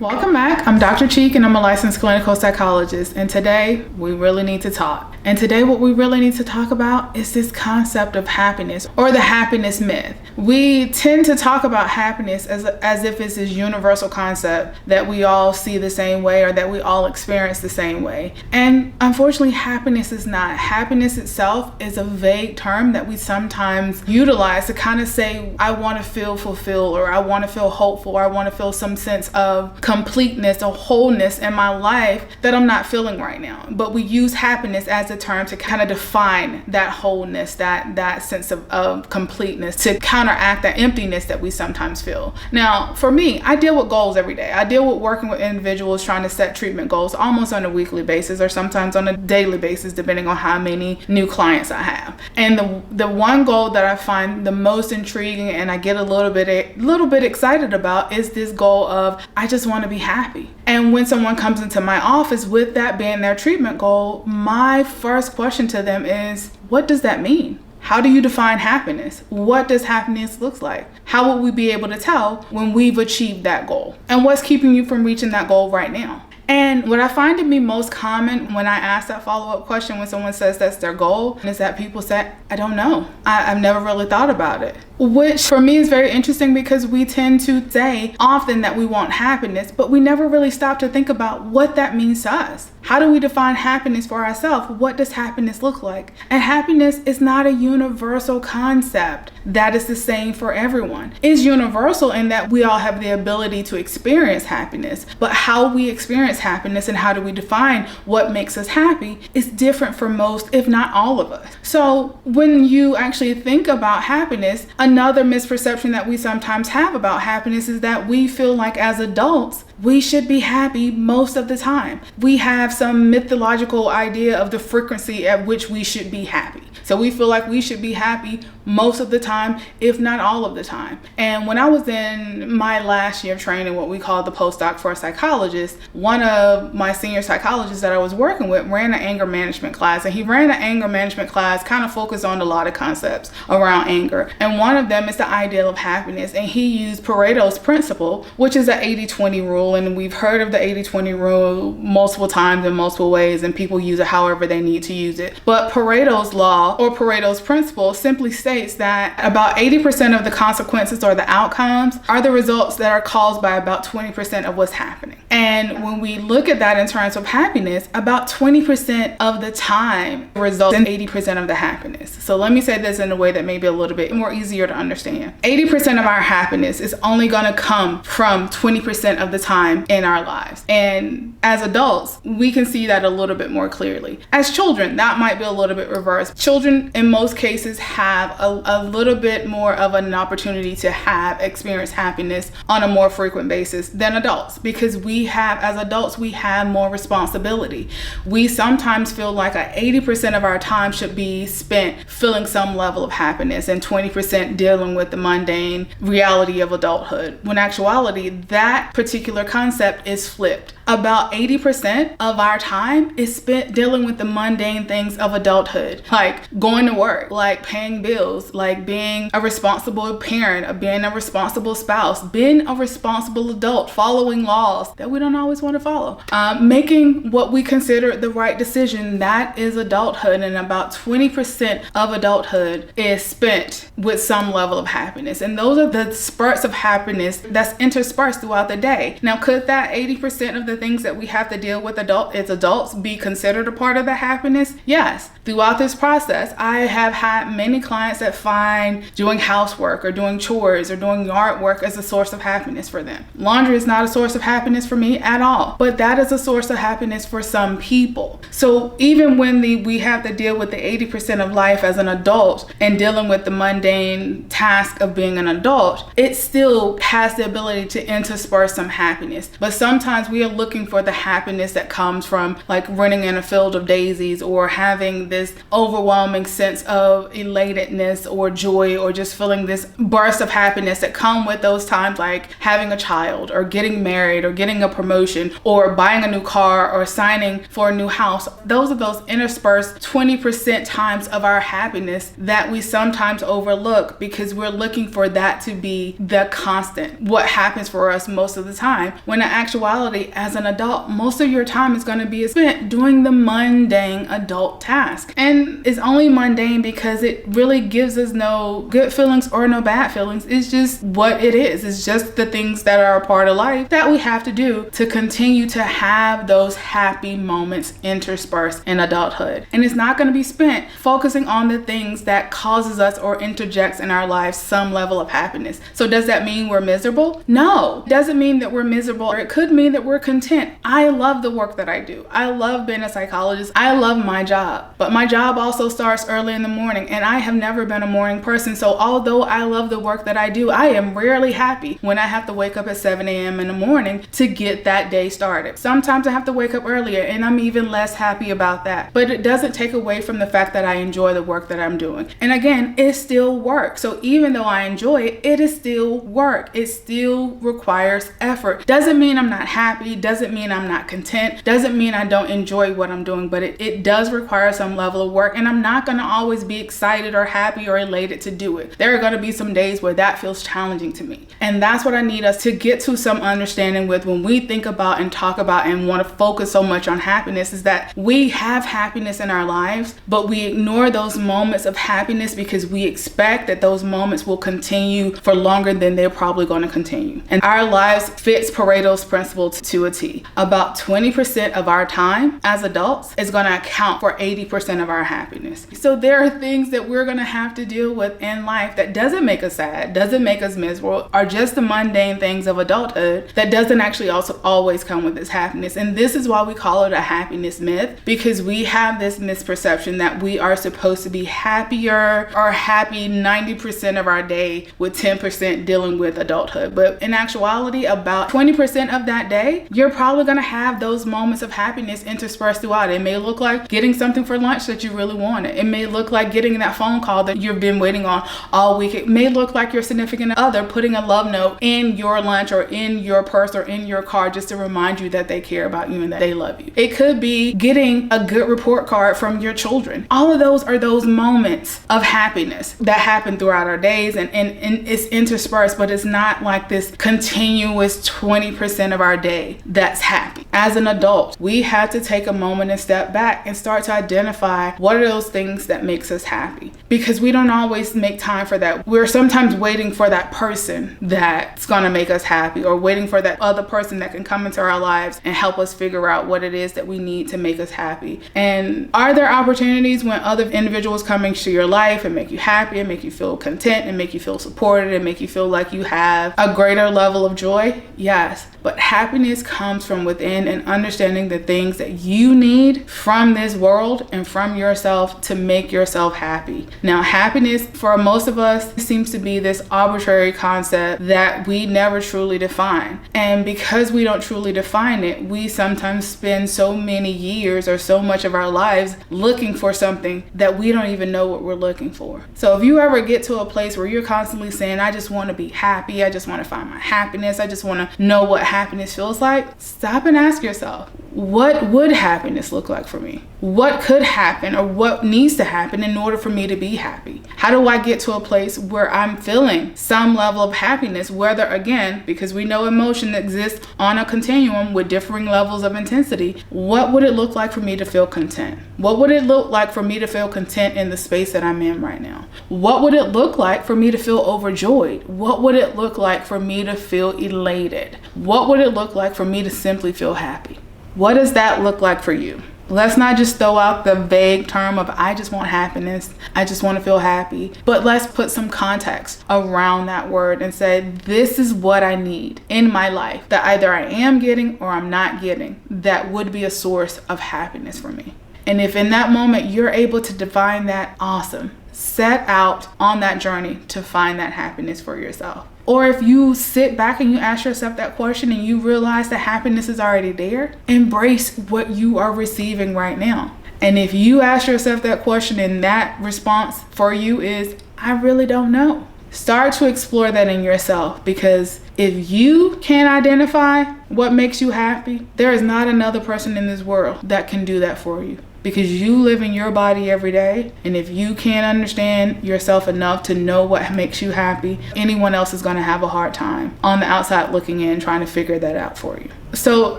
Welcome back. I'm Dr. Cheek and I'm a licensed clinical psychologist, and today we really need to talk. And today what we really need to talk about is this concept of happiness, or the happiness myth. We tend to talk about happiness as if it's this universal concept that we all see the same way or that we all experience the same way. And unfortunately, happiness is not. Happiness itself is a vague term that we sometimes utilize to kind of say, I want to feel fulfilled, or I want to feel hopeful, or I want to feel some sense of completeness or wholeness in my life that I'm not feeling right now. But we use happiness as a term to kind of define that wholeness, that sense of completeness, to counteract that emptiness that we sometimes feel. Now, for me, I deal with goals every day. I deal with working with individuals trying to set treatment goals almost on a weekly basis or sometimes on a daily basis, depending on how many new clients I have. And the one goal that I find the most intriguing and I get a little bit excited about is this goal of, I just want to be happy. And when someone comes into my office with that being their treatment goal, my first question to them is, what does that mean? How do you define happiness? What does happiness look like? How will we be able to tell when we've achieved that goal? And what's keeping you from reaching that goal right now? And what I find to be most common when I ask that follow-up question when someone says that's their goal is that people say, I don't know. I've never really thought about it. Which for me is very interesting because we tend to say often that we want happiness, but we never really stop to think about what that means to us. How do we define happiness for ourselves? What does happiness look like? And happiness is not a universal concept that is the same for everyone. It's universal in that we all have the ability to experience happiness, but how we experience happiness and how do we define what makes us happy is different for most, if not all of us. So when you actually think about happiness, another misperception that we sometimes have about happiness is that we feel like as adults, we should be happy most of the time. We have some mythological idea of the frequency at which we should be happy. So we feel like we should be happy most of the time, if not all of the time. And when I was in my last year of training, what we call the postdoc for a psychologist, one of my senior psychologists that I was working with ran an anger management class. And he ran an anger management class kind of focused on a lot of concepts around anger. And one of them is the ideal of happiness. And he used Pareto's principle, which is an 80-20 rule. And we've heard of the 80-20 rule multiple times in multiple ways, and people use it however they need to use it. But Pareto's law, or Pareto's principle, simply states that about 80% of the consequences or the outcomes are the results that are caused by about 20% of what's happening. And when we look at that in terms of happiness, about 20% of the time results in 80% of the happiness. So let me say this in a way that may be a little bit more easier to understand. 80% of our happiness is only going to come from 20% of the time in our lives. And as adults, we can see that a little bit more clearly. As children, that might be a little bit reversed. Children, in most cases, have a little bit more of an opportunity to experience happiness on a more frequent basis than adults, because as adults, we have more responsibility. We sometimes feel like 80% of our time should be spent feeling some level of happiness and 20% dealing with the mundane reality of adulthood. When in actuality, that particular concept is flipped. About 80% of our time is spent dealing with the mundane things of adulthood, like going to work, like paying bills, like being a responsible parent, being a responsible spouse, being a responsible adult, following laws that we don't always want to follow, making what we consider the right decision. That is adulthood, and about 20% of adulthood is spent with some level of happiness. And those are the spurts of happiness that's interspersed throughout the day. Now, could that 80% of the things that we have to deal with as adults be considered a part of the happiness? Yes. Throughout this process, I have had many clients that find doing housework or doing chores or doing yard work as a source of happiness for them. Laundry is not a source of happiness for me at all, but that is a source of happiness for some people. So even when we have to deal with the 80% of life as an adult and dealing with the mundane task of being an adult, it still has the ability to intersperse some happiness. But sometimes we are looking for the happiness that comes from like running in a field of daisies or having this overwhelming sense of elatedness or joy, or just feeling this burst of happiness that come with those times, like having a child or getting married or getting a promotion or buying a new car or signing for a new house. Those are those interspersed 20% times of our happiness that we sometimes overlook because we're looking for that to be the constant, what happens for us most of the time, when in actuality, as an adult, most of your time is going to be spent doing the mundane adult task. And it's only mundane because it really gives us no good feelings or no bad feelings. It's just what it is. It's just the things that are a part of life that we have to do to continue to have those happy moments interspersed in adulthood. And it's not going to be spent focusing on the things that causes us or interjects in our lives some level of happiness. So does that mean we're miserable? No, it doesn't mean that we're miserable, or it could mean that we're content. I love the work that I do. I love being a psychologist. I love my job, but my job also starts early in the morning, and I have never been a morning person. So although I love the work that I do, I am rarely happy when I have to wake up at 7 a.m. in the morning to get that day started. Sometimes I have to wake up earlier, and I'm even less happy about that. But it doesn't take away from the fact that I enjoy the work that I'm doing. And again, it's still work. So even though I enjoy it, it is still work. It still requires effort. Doesn't mean I'm not happy. Doesn't mean I'm not content. Doesn't mean I don't enjoy what I'm doing, but it does require some level of work. And I'm not going to always be excited or happy or elated to do it. There are going to be some days where that feels challenging to me. And that's what I need us to get to some understanding with when we think about and talk about and want to focus so much on happiness, is that we have happiness in our lives, but we ignore those moments of happiness because we expect that those moments will continue for longer than they're probably going to continue. And our lives fits Pareto's principle to a T. About 20% of our time as adults is going to account for 80% of our happiness. So there are things that we're going to have to deal with in life that doesn't make us sad, doesn't make us miserable, are just the mundane things of adulthood that doesn't actually also always come with this happiness. And this is why we call it a happiness myth, because we have this misperception that we are supposed to be happier or happy 90% of our day with 10% dealing with adulthood. But in actuality, about 20% of that day, you're probably going to have those moments of happiness interspersed throughout. It may look like getting something for lunch that you really wanted. It may look like getting that phone call that you've been waiting on all week. It may look like your significant other putting a love note in your lunch or in your purse or in your car just to remind you that they care about you and that they love you. It could be getting a good report card from your children. All of those are those moments of happiness that happen throughout our days, and it's interspersed, but it's not like this continuous 20% of our day that's happy. As an adult, we have to take a moment and step back and start to identify what are those things that makes us happy, because we don't always make time for that. We're sometimes waiting for that person that's going to make us happy, or waiting for that other person that can come into our lives and help us figure out what it is that we need to make us happy. And are there opportunities when other individuals come into your life and make you happy and make you feel content and make you feel supported and make you feel like you have a greater level of joy? Yes. But happiness comes from within, and understanding the things that you need from this world and from yourself to make yourself happy. Now, happiness for most of us seems to be this arbitrary concept that we never truly define. And because we don't truly define it, we sometimes spend so many years or so much of our lives looking for something that we don't even know what we're looking for. So if you ever get to a place where you're constantly saying, I just want to be happy, I just want to find my happiness, I just want to know what happiness feels like, stop and ask yourself, what would happiness look like for me? What could happen or what needs to happen in order for me to be happy? How do I get to a place where I'm feeling some level of happiness, whether, again, because we know emotion exists on a continuum with differing levels of intensity, what would it look like for me to feel content? What would it look like for me to feel content in the space that I'm in right now? What would it look like for me to feel overjoyed? What would it look like for me to feel elated? What would it look like for me to simply feel happy? What does that look like for you? Let's not just throw out the vague term of I just want happiness, I just want to feel happy, but let's put some context around that word and say, this is what I need in my life that either I am getting or I'm not getting that would be a source of happiness for me. And if in that moment you're able to define that, awesome. Set out on that journey to find that happiness for yourself. Or if you sit back and you ask yourself that question and you realize that happiness is already there, embrace what you are receiving right now. And if you ask yourself that question and that response for you is, I really don't know, start to explore that in yourself, because if you can't identify what makes you happy, there is not another person in this world that can do that for you, because you live in your body every day. And if you can't understand yourself enough to know what makes you happy, anyone else is going to have a hard time on the outside looking in, trying to figure that out for you. So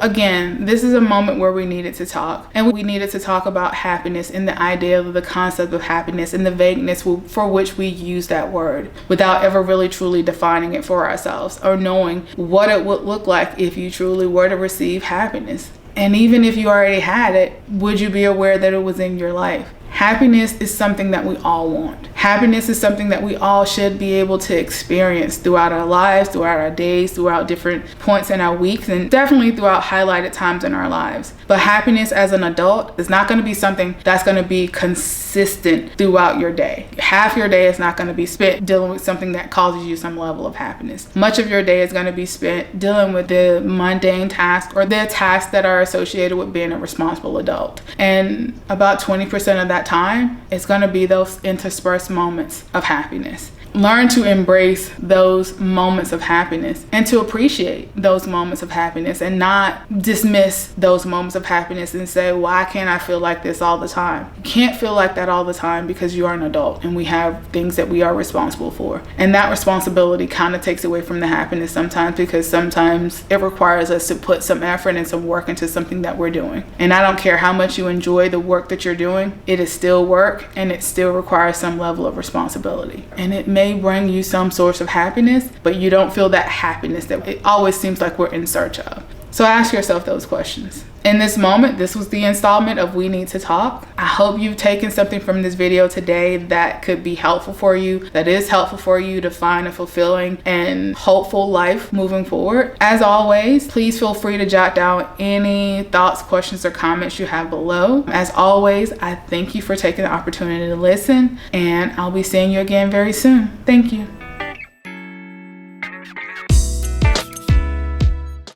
again, this is a moment where we needed to talk, and we needed to talk about happiness and the idea of the concept of happiness and the vagueness for which we use that word without ever really truly defining it for ourselves or knowing what it would look like if you truly were to receive happiness. And even if you already had it, would you be aware that it was in your life? Happiness is something that we all want. Happiness is something that we all should be able to experience throughout our lives, throughout our days, throughout different points in our weeks, and definitely throughout highlighted times in our lives. But happiness as an adult is not going to be something that's going to be consistent throughout your day. Half your day is not going to be spent dealing with something that causes you some level of happiness. Much of your day is going to be spent dealing with the mundane tasks or the tasks that are associated with being a responsible adult. And about 20% of that time is going to be those interspersed moments of happiness. Learn to embrace those moments of happiness and to appreciate those moments of happiness and not dismiss those moments of happiness and say, why can't I feel like this all the time? You can't feel like that all the time because you are an adult and we have things that we are responsible for. And that responsibility kind of takes away from the happiness sometimes, because sometimes it requires us to put some effort and some work into something that we're doing. And I don't care how much you enjoy the work that you're doing, it is still work and it still requires some level of responsibility. And it may bring you some source of happiness, but you don't feel that happiness that it always seems like we're in search of. So ask yourself those questions. In this moment, this was the installment of We Need to Talk. I hope you've taken something from this video today that could be helpful for you, that is helpful for you to find a fulfilling and hopeful life moving forward. As always, please feel free to jot down any thoughts, questions, or comments you have below. As always, I thank you for taking the opportunity to listen, and I'll be seeing you again very soon. Thank you.